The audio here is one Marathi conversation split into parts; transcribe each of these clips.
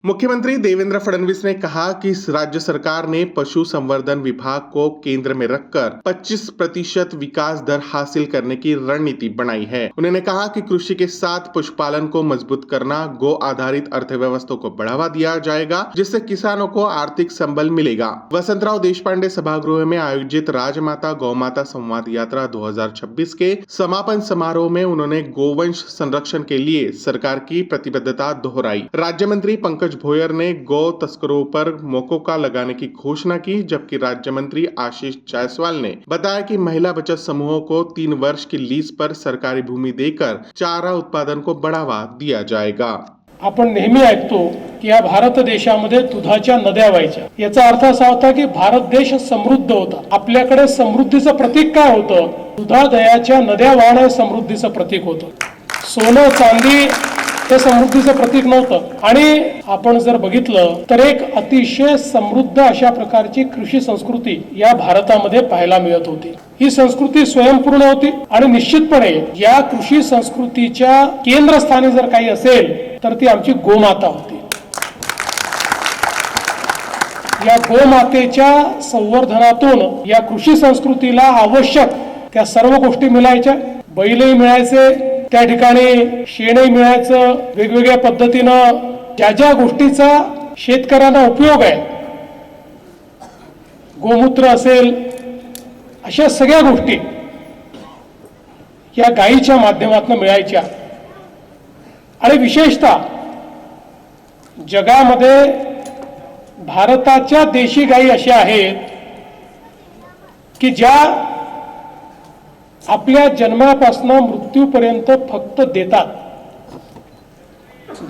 मुख्यमंत्री देवेंद्र फडणवीस ने कहा कि राज्य सरकार ने पशु संवर्धन विभाग को केंद्र में रखकर 25% विकास दर हासिल करने की रणनीति बनाई है। उन्होंने कहा कि कृषि के साथ पशुपालन को मजबूत करना, गो आधारित अर्थव्यवस्था को बढ़ावा दिया जाएगा, जिससे किसानों को आर्थिक संबल मिलेगा। वसंतराव देशपांडे सभागृह में आयोजित राजमाता गौमाता संवाद यात्रा 2026 के समापन समारोह में उन्होंने गोवंश संरक्षण के लिए सरकार की प्रतिबद्धता दोहराई। राज्य मंत्री पंकज भोयर ने गौ तस्करों पर मोकोका लगाने की घोषणा की, जबकि राज्य मंत्री आशीष जायसवाल ने बताया कि महिला बचत समूहों को 3 वर्ष की लीज पर सरकारी भूमि देकर चारा उत्पादन को बढ़ावा दिया जाएगा। आपण नेहमी ऐकतो की या भारत देशामध्ये दुधाच्या नद्या व्हायच्या। याचा अर्थ असा होता की भारत देश समृद्ध होता। आपल्याकडे समृद्धीचं प्रतीक काय होतं? दुधादयाच्या नद्या वाहणं समृद्धीचं प्रतीक होतं। सोनं चांदी हे समृद्धीचं प्रतीक नव्हतं। आणि आपण जर बघितलं तर एक अतिशय समृद्ध अशा प्रकारची कृषी संस्कृती या भारतामध्ये पाहायला मिळत होती। ही संस्कृती स्वयंपूर्ण होती आणि निश्चितपणे या कृषी संस्कृतीच्या केंद्रस्थानी जर काही असेल तर ती आमची गोमाता होती। या गोमातेच्या संवर्धनातून या कृषी संस्कृतीला आवश्यक त्या सर्व गोष्टी मिळायच्या। बैलही मिळायचे, त्या ठिकाणी शेणही मिळायचं। वेगवेगळ्या पद्धतीनं ज्या ज्या गोष्टीचा शेतकऱ्यांना उपयोग आहे, गोमूत्र असेल, अशा सगळ्या गोष्टी या गायीच्या माध्यमातून मिळायच्या। आणि विशेषतः जगामध्ये भारताच्या देशी गायी अशा आहेत की ज्या आपल्या जन्मापासून मृत्यूपर्यंत फक्त देतात।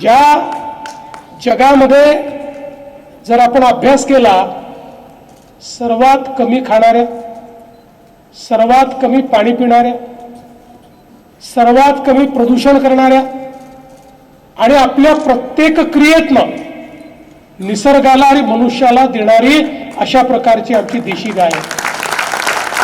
ज्या जगामध्ये जर आपण अभ्यास केला, सर्वात कमी खाणाऱ्या, सर्वात कमी पाणी पिणाऱ्या, सर्वात कमी प्रदूषण करणाऱ्या आणि आपल्या प्रत्येक क्रियेतनं निसर्गाला आणि मनुष्याला देणारी अशा प्रकारची आमची देशी गाय आहे।